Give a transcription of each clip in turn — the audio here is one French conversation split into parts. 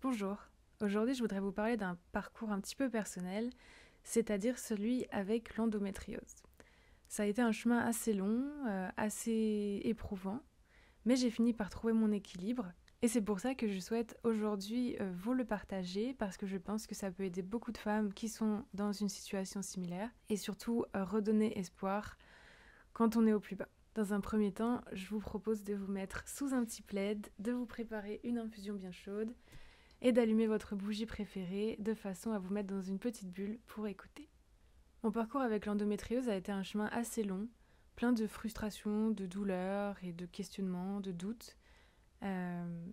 Bonjour, aujourd'hui je voudrais vous parler d'un parcours un petit peu personnel, c'est-à-dire celui avec l'endométriose. Ça a été un chemin assez long, assez éprouvant, mais j'ai fini par trouver mon équilibre et c'est pour ça que je souhaite aujourd'hui vous le partager parce que je pense que ça peut aider beaucoup de femmes qui sont dans une situation similaire et surtout redonner espoir quand on est au plus bas. Dans un premier temps, je vous propose de vous mettre sous un petit plaid, de vous préparer une infusion bien chaude et d'allumer votre bougie préférée de façon à vous mettre dans une petite bulle pour écouter. Mon parcours avec l'endométriose a été un chemin assez long, plein de frustrations, de douleurs et de questionnements, de doutes.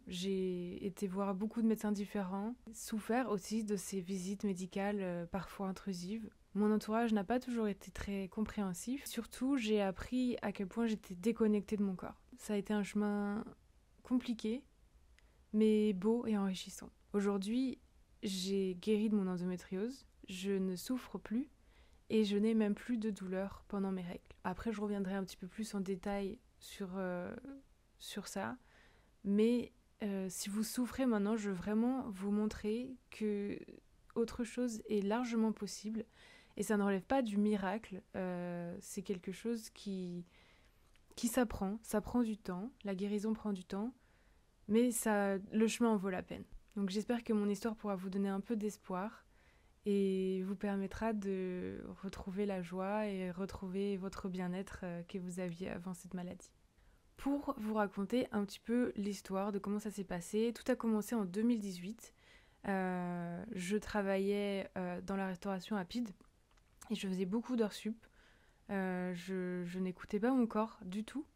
J'ai été voir beaucoup de médecins différents, souffert aussi de ces visites médicales parfois intrusives. Mon entourage n'a pas toujours été très compréhensif. Surtout, j'ai appris à quel point j'étais déconnectée de mon corps. Ça a été un chemin compliqué, mais beau et enrichissant. Aujourd'hui, j'ai guéri de mon endométriose, je ne souffre plus et je n'ai même plus de douleur pendant mes règles. Après, je reviendrai un petit peu plus en détail sur ça, mais si vous souffrez maintenant, je veux vraiment vous montrer que autre chose est largement possible et ça ne relève pas du miracle, c'est quelque chose qui s'apprend, ça prend du temps, la guérison prend du temps, mais le chemin en vaut la peine. Donc j'espère que mon histoire pourra vous donner un peu d'espoir et vous permettra de retrouver la joie et retrouver votre bien-être que vous aviez avant cette maladie. Pour vous raconter un petit peu l'histoire de comment ça s'est passé, tout a commencé en 2018. Je travaillais dans la restauration rapide et je faisais beaucoup d'heures sup. Je n'écoutais pas mon corps du tout.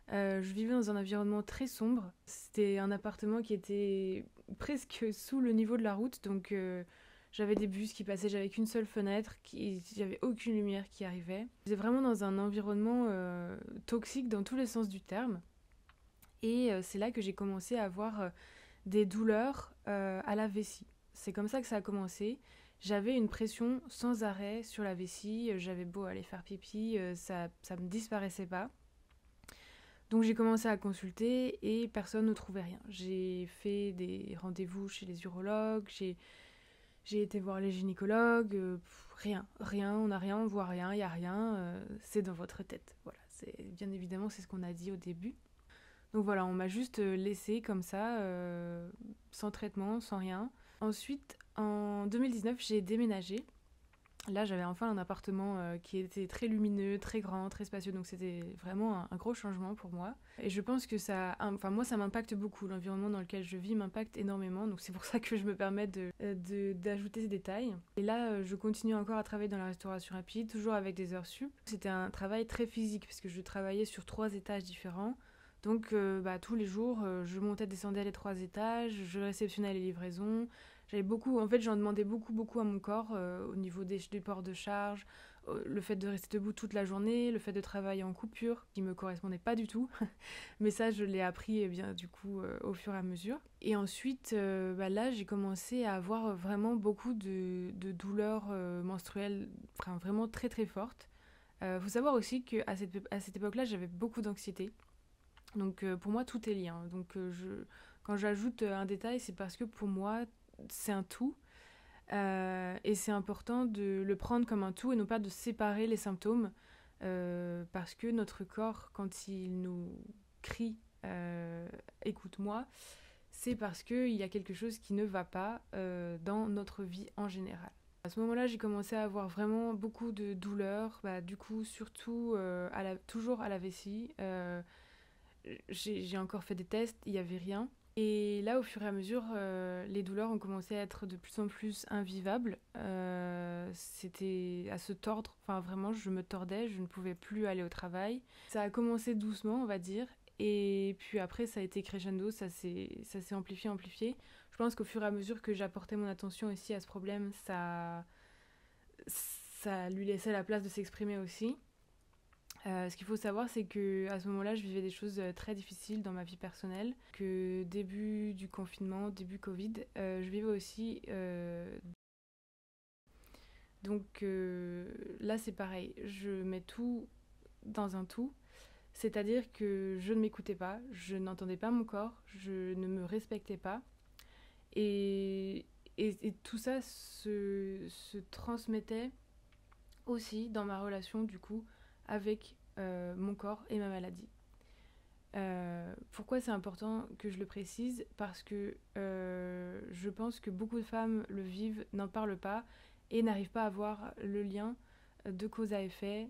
Je vivais dans un environnement très sombre. C'était un appartement qui était presque sous le niveau de la route, donc j'avais des bus qui passaient, j'avais qu'une seule fenêtre, j'avais aucune lumière qui arrivait. J'étais vraiment dans un environnement toxique dans tous les sens du terme. Et c'est là que j'ai commencé à avoir des douleurs à la vessie. C'est comme ça que ça a commencé. J'avais une pression sans arrêt sur la vessie, j'avais beau aller faire pipi, ça me disparaissait pas. Donc j'ai commencé à consulter et personne ne trouvait rien. J'ai fait des rendez-vous chez les urologues, j'ai été voir les gynécologues, rien, on n'a rien, on voit rien, il n'y a rien, c'est dans votre tête. Voilà, bien évidemment c'est ce qu'on a dit au début. Donc voilà, on m'a juste laissé comme ça, sans traitement, sans rien. Ensuite, en 2019, j'ai déménagé. Là, j'avais enfin un appartement qui était très lumineux, très grand, très spacieux, donc c'était vraiment un gros changement pour moi. Et je pense que moi, ça m'impacte beaucoup. L'environnement dans lequel je vis m'impacte énormément, donc c'est pour ça que je me permets d'ajouter ces détails. Et là, je continue encore à travailler dans la restauration rapide, toujours avec des heures sup. C'était un travail très physique, parce que je travaillais sur 3 étages différents. Donc tous les jours, je montais, descendais les 3 étages, je réceptionnais les livraisons. J'en demandais beaucoup à mon corps au niveau des ports de charge, le fait de rester debout toute la journée, le fait de travailler en coupure, qui me correspondait pas du tout. Mais ça, je l'ai appris au fur et à mesure. Et ensuite, là, j'ai commencé à avoir vraiment beaucoup de douleurs menstruelles, vraiment très très fortes. Faut savoir aussi qu'à cette époque-là, j'avais beaucoup d'anxiété. Donc pour moi, tout est lié. Hein. Donc quand j'ajoute un détail, c'est parce que pour moi, c'est un tout. Et c'est important de le prendre comme un tout et non pas de séparer les symptômes. Parce que notre corps, quand il nous crie écoute-moi, c'est parce qu'il y a quelque chose qui ne va pas dans notre vie en général. À ce moment-là, j'ai commencé à avoir vraiment beaucoup de douleurs, du coup, surtout toujours à la vessie. J'ai encore fait des tests, il n'y avait rien. Et là, au fur et à mesure, les douleurs ont commencé à être de plus en plus invivables. C'était à se tordre. Enfin, vraiment, je me tordais, je ne pouvais plus aller au travail. Ça a commencé doucement, on va dire. Et puis après, ça a été crescendo, ça s'est amplifié. Je pense qu'au fur et à mesure que j'apportais mon attention aussi à ce problème, ça lui laissait la place de s'exprimer aussi. Ce qu'il faut savoir, c'est qu'à ce moment-là, je vivais des choses très difficiles dans ma vie personnelle. Que début du confinement, début Covid, je vivais aussi. Donc là, c'est pareil. Je mets tout dans un tout. C'est-à-dire que je ne m'écoutais pas, je n'entendais pas mon corps, je ne me respectais pas. Et et tout ça se transmettait aussi dans ma relation du coup avec mon corps et ma maladie. Pourquoi c'est important que je le précise? Parce que je pense que beaucoup de femmes le vivent, n'en parlent pas et n'arrivent pas à voir le lien de cause à effet.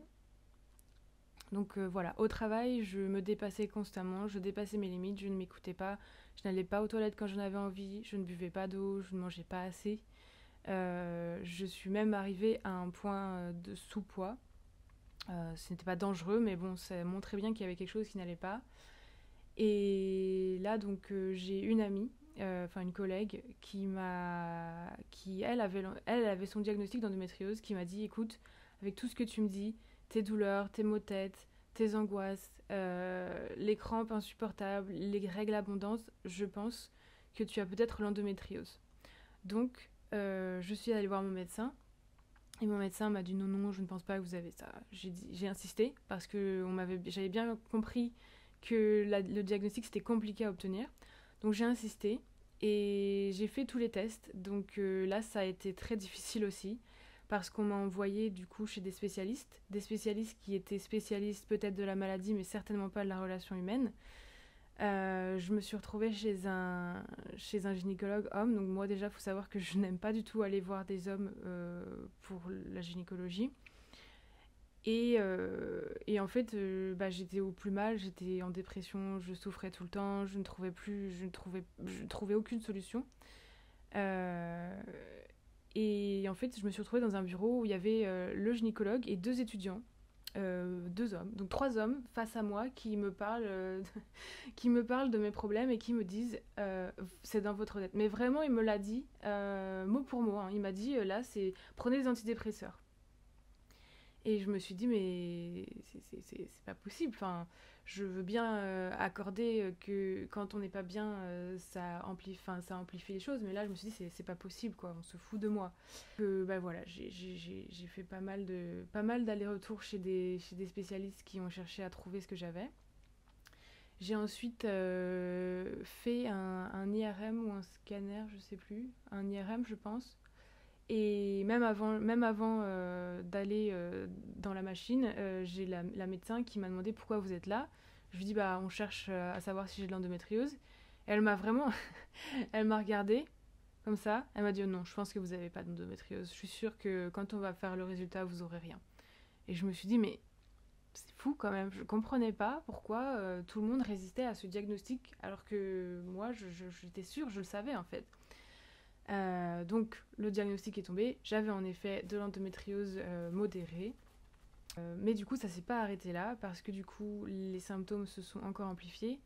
Donc voilà, au travail, je me dépassais constamment, je dépassais mes limites, je ne m'écoutais pas, je n'allais pas aux toilettes quand j'en avais envie, je ne buvais pas d'eau, je ne mangeais pas assez. Je suis même arrivée à un point de sous-poids. Ce n'était pas dangereux, mais bon, ça montrait bien qu'il y avait quelque chose qui n'allait pas. Et là, donc, j'ai une amie, enfin une collègue, qui elle avait son diagnostic d'endométriose, qui m'a dit, écoute, avec tout ce que tu me dis, tes douleurs, tes maux de tête, tes angoisses, les crampes insupportables, les règles abondantes, je pense que tu as peut-être l'endométriose. Donc, je suis allée voir mon médecin. Et mon médecin m'a dit non, je ne pense pas que vous avez ça. J'ai insisté parce que j'avais bien compris que le diagnostic c'était compliqué à obtenir. Donc j'ai insisté et j'ai fait tous les tests. Donc là ça a été très difficile aussi parce qu'on m'a envoyé du coup chez des spécialistes qui étaient spécialistes peut-être de la maladie mais certainement pas de la relation humaine. Je me suis retrouvée chez un gynécologue homme. Donc moi déjà, il faut savoir que je n'aime pas du tout aller voir des hommes pour la gynécologie. Et en fait, j'étais au plus mal, j'étais en dépression, je souffrais tout le temps, je ne trouvais aucune solution. Et en fait, je me suis retrouvée dans un bureau où il y avait le gynécologue et deux étudiants. Deux hommes, donc trois hommes face à moi qui me parlent, qui me parlent de mes problèmes et qui me disent c'est dans votre tête. Mais vraiment, il me l'a dit mot pour mot. Hein. Il m'a dit là, c'est prenez des antidépresseurs. Et je me suis dit mais c'est pas possible. Enfin, je veux bien accorder que quand on n'est pas bien, ça amplifie les choses. Mais là, je me suis dit c'est pas possible quoi. On se fout de moi. Voilà, j'ai fait pas mal d'allers-retours chez des spécialistes qui ont cherché à trouver ce que j'avais. J'ai ensuite fait un IRM ou un scanner, je sais plus, un IRM je pense. Et même avant d'aller dans la machine, j'ai la médecin qui m'a demandé pourquoi vous êtes là. Je lui dis on cherche à savoir si j'ai de l'endométriose. Et elle m'a vraiment, elle m'a regardée comme ça. Elle m'a dit non, je pense que vous n'avez pas d'endométriose. Je suis sûre que quand on va faire le résultat, vous aurez rien. Et je me suis dit mais c'est fou quand même. Je comprenais pas pourquoi tout le monde résistait à ce diagnostic alors que moi j'étais sûre, je le savais en fait. Donc le diagnostic est tombé, j'avais en effet de l'endométriose modérée, mais du coup ça s'est pas arrêté là parce que du coup les symptômes se sont encore amplifiés,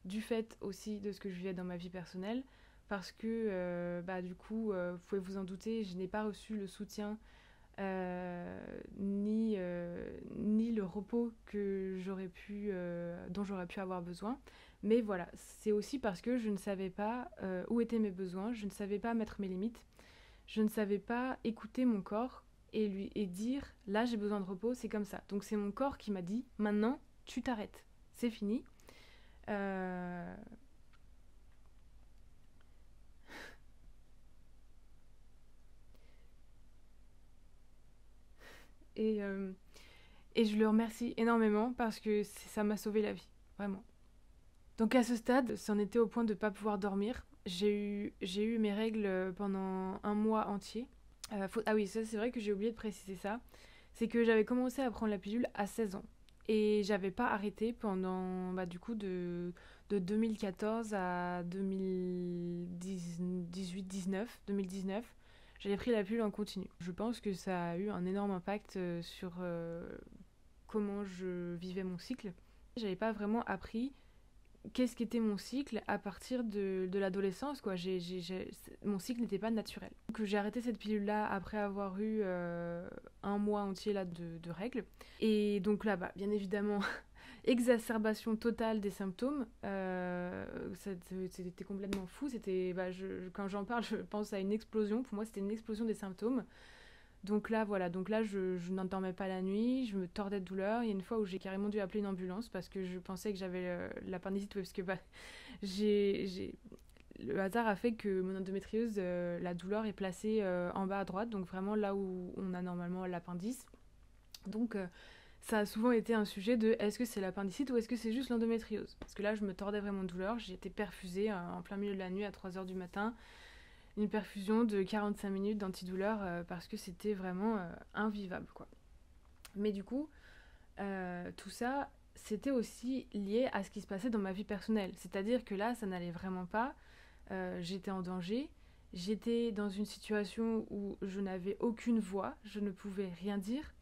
du fait aussi de ce que je vivais dans ma vie personnelle, parce que du coup vous pouvez vous en douter, je n'ai pas reçu le soutien ni le repos que dont j'aurais pu avoir besoin. Mais voilà, c'est aussi parce que je ne savais pas où étaient mes besoins, je ne savais pas mettre mes limites, je ne savais pas écouter mon corps et dire là j'ai besoin de repos, c'est comme ça. Donc c'est mon corps qui m'a dit maintenant tu t'arrêtes, c'est fini. Et je le remercie énormément parce que ça m'a sauvé la vie, vraiment. Donc à ce stade, c'en était au point de ne pas pouvoir dormir. J'ai eu mes règles pendant un mois entier. Ah oui, ça c'est vrai que j'ai oublié de préciser ça. C'est que j'avais commencé à prendre la pilule à 16 ans. Et j'avais pas arrêté pendant du coup de 2014 à 2018-19. J'avais pris la pilule en continu. Je pense que ça a eu un énorme impact sur comment je vivais mon cycle. J'avais pas vraiment appris qu'est-ce qu'était mon cycle à partir de l'adolescence, quoi. Mon cycle n'était pas naturel. Donc j'ai arrêté cette pilule-là après avoir eu un mois entier là, de règles. Et donc là, bien évidemment, exacerbation totale des symptômes. C'était complètement fou. Quand j'en parle, je pense à une explosion. Pour moi, c'était une explosion des symptômes. Donc là, voilà, je n'endormais pas la nuit, je me tordais de douleur. Il y a une fois où j'ai carrément dû appeler une ambulance parce que je pensais que j'avais l'appendicite, parce que le hasard a fait que mon endométriose, la douleur est placée en bas à droite, donc vraiment là où on a normalement l'appendice. Donc ça a souvent été un sujet de est-ce que c'est l'appendicite ou est-ce que c'est juste l'endométriose. Parce que là, je me tordais vraiment de douleur, j'ai été perfusée en plein milieu de la nuit à 3h du matin, une perfusion de 45 minutes d'antidouleur parce que c'était vraiment invivable, quoi. Mais du coup, tout ça, c'était aussi lié à ce qui se passait dans ma vie personnelle. C'est-à-dire que là, ça n'allait vraiment pas. J'étais en danger. J'étais dans une situation où je n'avais aucune voix. Je ne pouvais rien dire.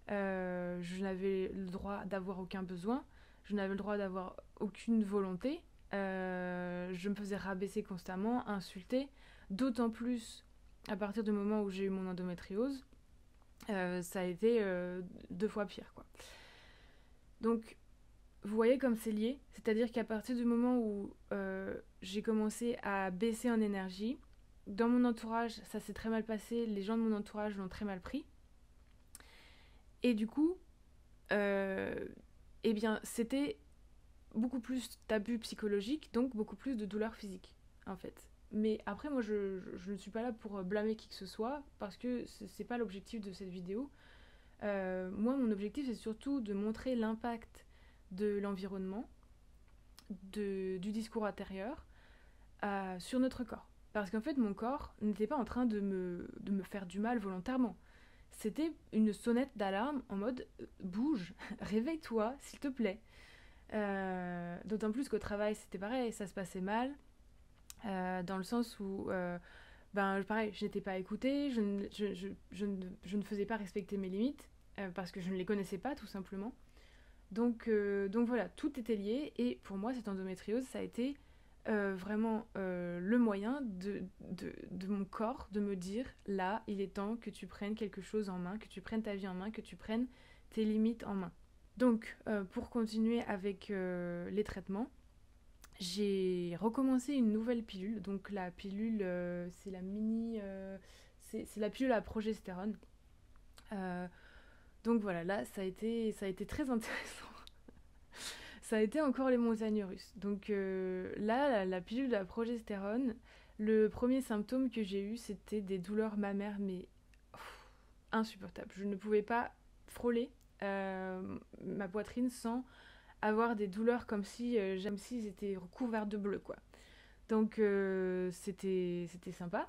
Je n'avais le droit d'avoir aucun besoin. Je n'avais le droit d'avoir aucune volonté. Je me faisais rabaisser constamment, insulter. D'autant plus à partir du moment où j'ai eu mon endométriose. Ça a été 2 fois pire, quoi. Donc, vous voyez comme c'est lié, c'est-à-dire qu'à partir du moment où j'ai commencé à baisser en énergie, dans mon entourage, ça s'est très mal passé, les gens de mon entourage l'ont très mal pris. Et du coup, eh bien, c'était beaucoup plus d'abus psychologiques, donc beaucoup plus de douleurs physiques, en fait. Mais après, moi, je ne suis pas là pour blâmer qui que ce soit, parce que c'est pas l'objectif de cette vidéo. Moi, mon objectif, c'est surtout de montrer l'impact de l'environnement, du discours intérieur, sur notre corps. Parce qu'en fait, mon corps n'était pas en train de me faire du mal volontairement. C'était une sonnette d'alarme en mode bouge, réveille-toi, s'il te plaît. D'autant plus qu'au travail, c'était pareil, ça se passait mal, dans le sens où, pareil, je n'étais pas écoutée, je ne faisais pas respecter mes limites, parce que je ne les connaissais pas, tout simplement. Donc voilà, tout était lié, et pour moi, cette endométriose, ça a été vraiment le moyen de mon corps de me dire, là, il est temps que tu prennes quelque chose en main, que tu prennes ta vie en main, que tu prennes tes limites en main. Donc, pour continuer avec les traitements, j'ai recommencé une nouvelle pilule. Donc la pilule, c'est la c'est la pilule à progestérone. Donc voilà, là, ça a été très intéressant. Ça a été encore les montagnes russes. Donc là, la pilule à progestérone, le premier symptôme que j'ai eu, c'était des douleurs mammaires, mais insupportables. Je ne pouvais pas frôler ma poitrine sans avoir des douleurs comme si ils étaient recouverts de bleu, quoi. Donc c'était sympa.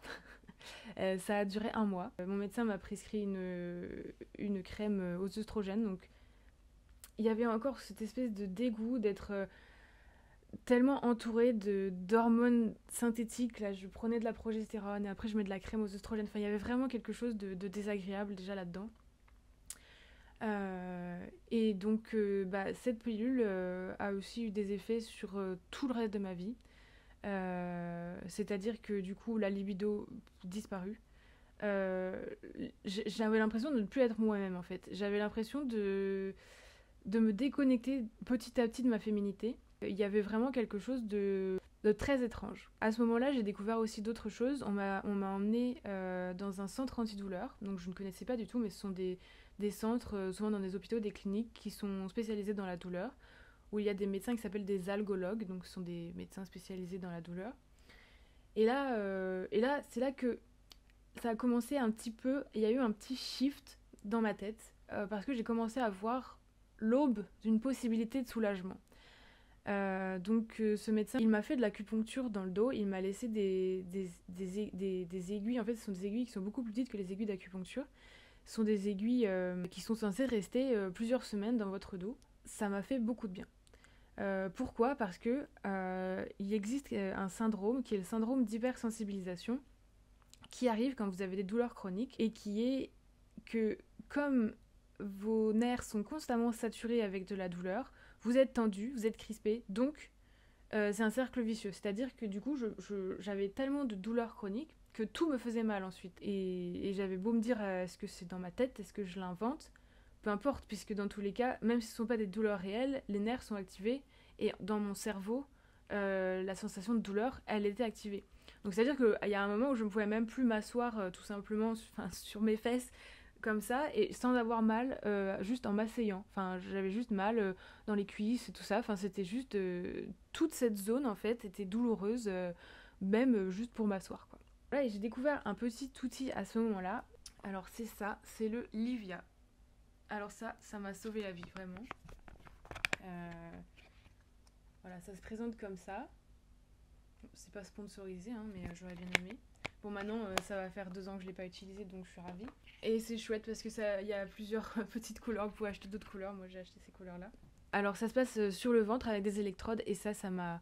Ça a duré 1 mois. Mon médecin m'a prescrit une crème aux œstrogènes. Donc il y avait encore cette espèce de dégoût d'être tellement entourée d'hormones synthétiques. Là, je prenais de la progestérone et après je mets de la crème aux œstrogènes. Enfin, il y avait vraiment quelque chose de désagréable déjà là-dedans. Et donc cette pilule a aussi eu des effets sur tout le reste de ma vie. C'est-à-dire que du coup la libido disparut. J'avais l'impression de ne plus être moi-même, en fait. J'avais l'impression de me déconnecter petit à petit de ma féminité. Il y avait vraiment quelque chose de très étrange. À ce moment-là, j'ai découvert aussi d'autres choses. On m'a emmenée dans un centre antidouleur, donc je ne connaissais pas du tout, mais ce sont des centres, souvent dans des hôpitaux, des cliniques, qui sont spécialisés dans la douleur, où il y a des médecins qui s'appellent des algologues, donc ce sont des médecins spécialisés dans la douleur. Et là, c'est là que ça a commencé un petit peu, il y a eu un petit shift dans ma tête, parce que j'ai commencé à voir l'aube d'une possibilité de soulagement. Ce médecin, il m'a fait de l'acupuncture dans le dos, il m'a laissé des aiguilles, en fait ce sont des aiguilles qui sont beaucoup plus petites que les aiguilles d'acupuncture. Ce sont des aiguilles qui sont censées rester plusieurs semaines dans votre dos. Ça m'a fait beaucoup de bien. Pourquoi ? Parce que il existe un syndrome qui est le syndrome d'hypersensibilisation qui arrive quand vous avez des douleurs chroniques et qui est que comme vos nerfs sont constamment saturés avec de la douleur, vous êtes tendu, vous êtes crispé, donc c'est un cercle vicieux. C'est-à-dire que du coup, j'avais tellement de douleurs chroniques que tout me faisait mal ensuite. Et j'avais beau me dire, est-ce que c'est dans ma tête, est-ce que je l'invente ? Peu importe, puisque dans tous les cas, même si ce ne sont pas des douleurs réelles, les nerfs sont activés, et dans mon cerveau, la sensation de douleur, elle était activée. Donc c'est-à-dire qu'il y a un moment où je ne pouvais même plus m'asseoir tout simplement sur mes fesses, comme ça, et sans avoir mal, juste en m'asseyant. Enfin, j'avais juste mal dans les cuisses et tout ça. Enfin, c'était juste... toute cette zone, en fait, était douloureuse. même juste pour m'asseoir, quoi. Voilà, et j'ai découvert un petit outil à ce moment-là. Alors c'est ça, c'est le Livia. Alors ça m'a sauvé la vie, vraiment. Voilà, ça se présente comme ça. C'est pas sponsorisé, hein, mais j'aurais bien aimé. Bon, maintenant, ça va faire 2 ans que je l'ai pas utilisé, donc je suis ravie. Et c'est chouette parce que il y a plusieurs petites couleurs. Vous pouvez acheter d'autres couleurs. Moi, j'ai acheté ces couleurs-là. Alors, ça se passe sur le ventre avec des électrodes, et ça m'a...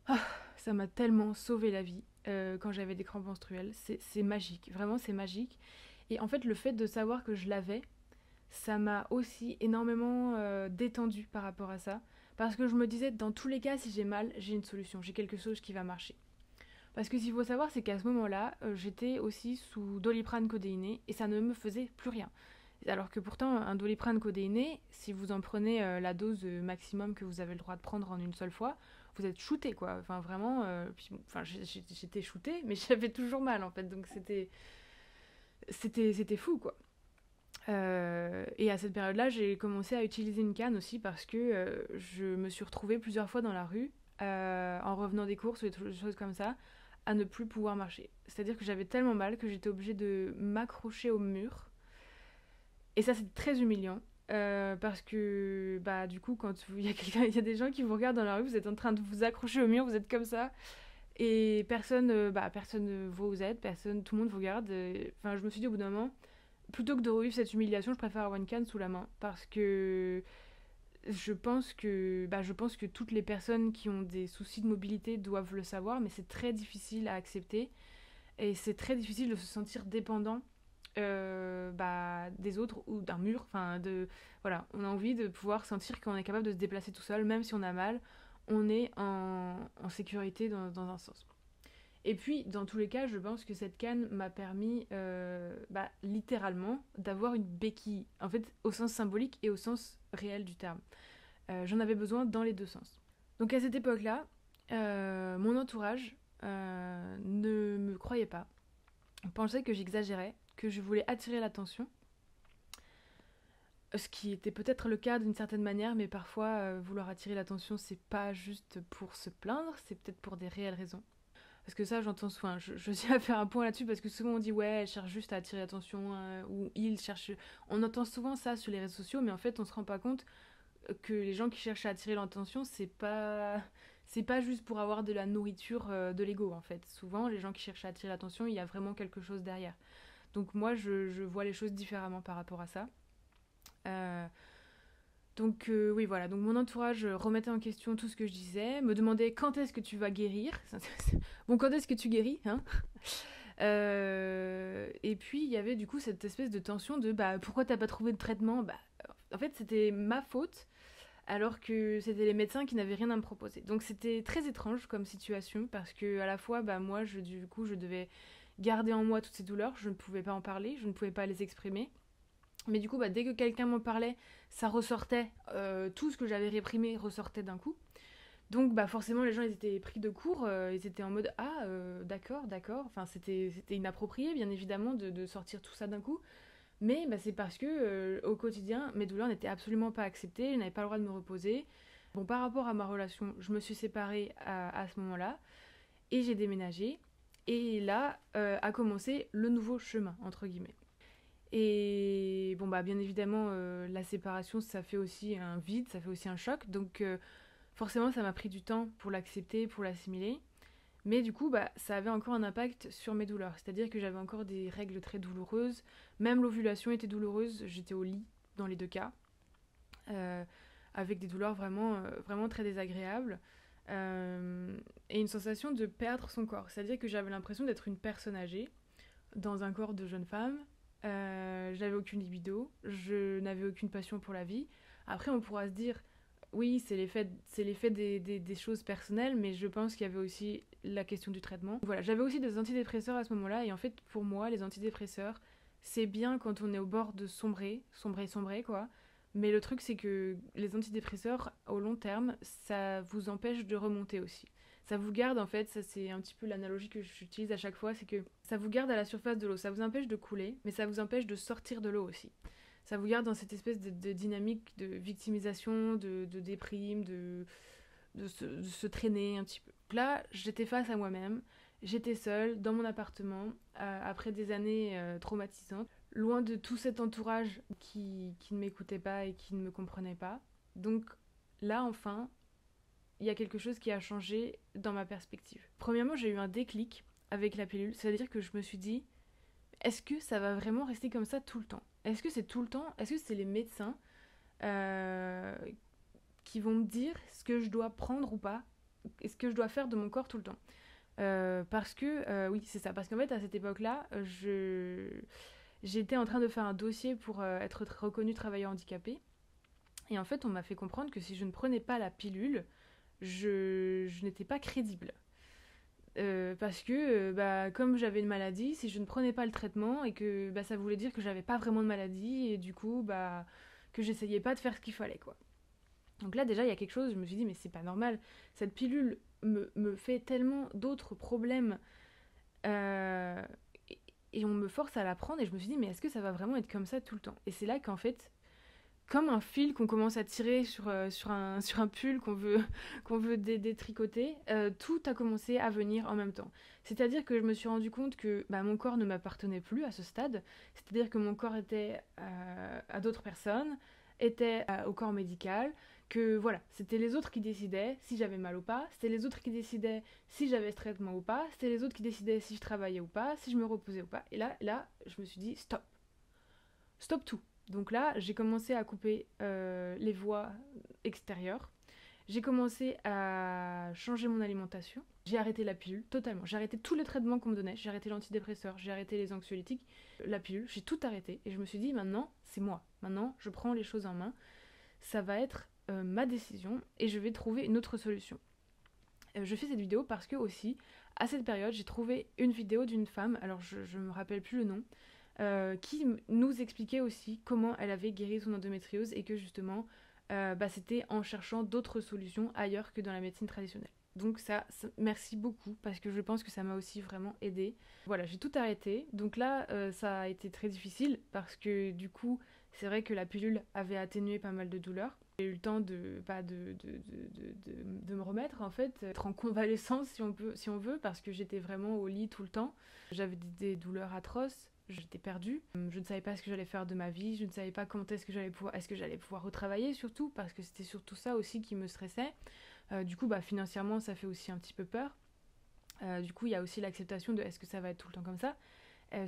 Ah, ça m'a tellement sauvé la vie quand j'avais des crampes menstruelles. C'est magique, vraiment, c'est magique. Et en fait, le fait de savoir que je l'avais, ça m'a aussi énormément détendue par rapport à ça. Parce que je me disais, dans tous les cas, si j'ai mal, j'ai une solution, j'ai quelque chose qui va marcher. Parce que ce qu'il faut savoir, c'est qu'à ce moment-là, j'étais aussi sous Doliprane codéiné et ça ne me faisait plus rien. Alors que pourtant, un Doliprane codéiné, si vous en prenez la dose maximum que vous avez le droit de prendre en une seule fois, vous êtes shooté, quoi. Enfin, vraiment, j'étais shootée, mais j'avais toujours mal, en fait. Donc c'était fou, quoi. Et à cette période-là, j'ai commencé à utiliser une canne aussi parce que je me suis retrouvée plusieurs fois dans la rue, en revenant des courses ou des choses comme ça, à ne plus pouvoir marcher. C'est-à-dire que j'avais tellement mal que j'étais obligée de m'accrocher au mur. Et ça, c'est très humiliant. Parce que bah du coup quand il y a des gens qui vous regardent dans la rue, vous êtes en train de vous accrocher au mur, vous êtes comme ça et personne ne voit où vous êtes, tout le monde vous regarde. Enfin, je me suis dit au bout d'un moment, plutôt que de revivre cette humiliation, je préfère avoir une canne sous la main parce que je pense que toutes les personnes qui ont des soucis de mobilité doivent le savoir, mais c'est très difficile à accepter et c'est très difficile de se sentir dépendant des autres ou d'un mur. Voilà, on a envie de pouvoir sentir qu'on est capable de se déplacer tout seul, même si on a mal, on est en sécurité dans un sens. Et puis, dans tous les cas, je pense que cette canne m'a permis, littéralement, d'avoir une béquille, en fait, au sens symbolique et au sens réel du terme. J'en avais besoin dans les deux sens. Donc à cette époque-là, mon entourage ne me croyait pas. On pensait que j'exagérais, que je voulais attirer l'attention. Ce qui était peut-être le cas d'une certaine manière, mais parfois, vouloir attirer l'attention, c'est pas juste pour se plaindre, c'est peut-être pour des réelles raisons. Parce que ça, j'entends souvent, je tiens à faire un point là-dessus, parce que souvent on dit ouais, elle cherche juste à attirer l'attention, ou il cherche... On entend souvent ça sur les réseaux sociaux, mais en fait on se rend pas compte que les gens qui cherchent à attirer l'attention, c'est pas juste pour avoir de la nourriture de l'ego, en fait. Souvent, les gens qui cherchent à attirer l'attention, il y a vraiment quelque chose derrière. Donc moi, je vois les choses différemment par rapport à ça. Oui, voilà. Donc mon entourage remettait en question tout ce que je disais, me demandait quand est-ce que tu vas guérir. Bon, quand est-ce que tu guéris, hein? Et puis il y avait du coup cette espèce de tension de pourquoi t'as pas trouvé de traitement. En fait, c'était ma faute, alors que c'était les médecins qui n'avaient rien à me proposer. Donc c'était très étrange comme situation parce que à la fois, moi, je devais garder en moi toutes ces douleurs, je ne pouvais pas en parler, je ne pouvais pas les exprimer. Mais du coup, dès que quelqu'un m'en parlait, ça ressortait, tout ce que j'avais réprimé ressortait d'un coup. Donc forcément, les gens, ils étaient pris de court, ils étaient en mode d'accord. Enfin, c'était inapproprié, bien évidemment, de sortir tout ça d'un coup. Mais c'est parce que au quotidien, mes douleurs n'étaient absolument pas acceptées, je n'avais pas le droit de me reposer. Bon, par rapport à ma relation, je me suis séparée à ce moment-là, et j'ai déménagé. Et là a commencé le nouveau chemin, entre guillemets. Et bon, bien évidemment, la séparation, ça fait aussi un vide, ça fait aussi un choc. Donc, forcément, ça m'a pris du temps pour l'accepter, pour l'assimiler. Mais du coup, ça avait encore un impact sur mes douleurs. C'est-à-dire que j'avais encore des règles très douloureuses. Même l'ovulation était douloureuse. J'étais au lit dans les deux cas. Avec des douleurs vraiment très désagréables. Et une sensation de perdre son corps. C'est-à-dire que j'avais l'impression d'être une personne âgée dans un corps de jeune femme. J'avais aucune libido, je n'avais aucune passion pour la vie. Après, on pourra se dire, oui, c'est l'effet des choses personnelles, mais je pense qu'il y avait aussi la question du traitement. Voilà, j'avais aussi des antidépresseurs à ce moment-là, et en fait, pour moi, les antidépresseurs, c'est bien quand on est au bord de sombrer, quoi. Mais le truc, c'est que les antidépresseurs, au long terme, ça vous empêche de remonter aussi. Ça vous garde, en fait, ça c'est un petit peu l'analogie que j'utilise à chaque fois, c'est que ça vous garde à la surface de l'eau, ça vous empêche de couler, mais ça vous empêche de sortir de l'eau aussi. Ça vous garde dans cette espèce de dynamique de victimisation, de déprime, de se traîner un petit peu. Donc là, j'étais face à moi-même, j'étais seule dans mon appartement, après des années traumatisantes, loin de tout cet entourage qui ne m'écoutait pas et qui ne me comprenait pas. Donc là, enfin, il y a quelque chose qui a changé dans ma perspective. Premièrement, j'ai eu un déclic avec la pilule, c'est-à-dire que je me suis dit, est-ce que ça va vraiment rester comme ça tout le temps? Est-ce que c'est tout le temps? Est-ce que c'est les médecins euh, qui vont me dire ce que je dois prendre ou pas, et ce que je dois faire de mon corps tout le temps? Parce que, oui, c'est ça, parce qu'en fait, à cette époque-là, j'étais en train de faire un dossier pour être reconnue travailleur handicapé. Et en fait, on m'a fait comprendre que si je ne prenais pas la pilule, je n'étais pas crédible. Parce que, bah, comme j'avais une maladie, si je ne prenais pas le traitement, et que bah, ça voulait dire que j'avais pas vraiment de maladie, et du coup, bah, que j'essayais pas de faire ce qu'il fallait, quoi. Donc là, déjà, il y a quelque chose, je me suis dit, mais c'est pas normal. Cette pilule me fait tellement d'autres problèmes, euh, et on me force à la prendre, et je me suis dit, mais est-ce que ça va vraiment être comme ça tout le temps? Et c'est là qu'en fait, comme un fil qu'on commence à tirer sur un pull qu'on veut détricoter, tout a commencé à venir en même temps. C'est-à-dire que je me suis rendu compte que bah, mon corps ne m'appartenait plus à ce stade, c'est-à-dire que mon corps était à d'autres personnes, était au corps médical, que voilà, c'était les autres qui décidaient si j'avais mal ou pas, c'était les autres qui décidaient si j'avais ce traitement ou pas, c'était les autres qui décidaient si je travaillais ou pas, si je me reposais ou pas. Et là, je me suis dit, stop, stop tout. Donc là, j'ai commencé à couper les voies extérieures. J'ai commencé à changer mon alimentation. J'ai arrêté la pilule totalement. J'ai arrêté tous les traitements qu'on me donnait. J'ai arrêté l'antidépresseur, j'ai arrêté les anxiolytiques, la pilule. J'ai tout arrêté. Et je me suis dit, maintenant, c'est moi. Maintenant, je prends les choses en main. Ça va être ma décision et je vais trouver une autre solution. Je fais cette vidéo parce que aussi, à cette période, j'ai trouvé une vidéo d'une femme, alors je me rappelle plus le nom, qui nous expliquait aussi comment elle avait guéri son endométriose et que justement, bah, c'était en cherchant d'autres solutions ailleurs que dans la médecine traditionnelle. Donc merci beaucoup parce que je pense que ça m'a aussi vraiment aidée. Voilà, j'ai tout arrêté. Donc là, ça a été très difficile parce que du coup, c'est vrai que la pilule avait atténué pas mal de douleurs. J'ai eu le temps de me remettre en fait, être en convalescence si on veut, parce que j'étais vraiment au lit tout le temps. J'avais des douleurs atroces. J'étais perdue, je ne savais pas ce que j'allais faire de ma vie, je ne savais pas quand est-ce que j'allais pouvoir retravailler surtout, parce que c'était surtout ça aussi qui me stressait. Du coup, bah, financièrement, ça fait aussi un petit peu peur. Du coup, il y a aussi l'acceptation de est-ce que ça va être tout le temps comme ça.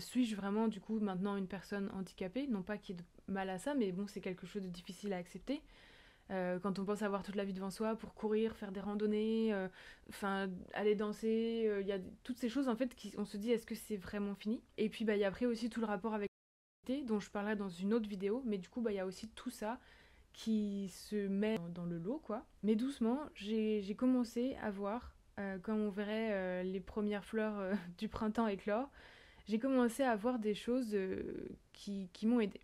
Suis-je vraiment, du coup, maintenant une personne handicapée? Non pas qu'il y ait de mal à ça, mais bon, c'est quelque chose de difficile à accepter. Quand on pense avoir toute la vie devant soi pour courir, faire des randonnées, aller danser, il y a toutes ces choses en fait on se dit est-ce que c'est vraiment fini? Et puis bah il y a après aussi tout le rapport avec la dont je parlerai dans une autre vidéo, mais du coup bah il y a aussi tout ça qui se met dans le lot quoi. Mais doucement, j'ai commencé à voir quand on verrait les premières fleurs du printemps éclore, j'ai commencé à voir des choses qui m'ont aidée.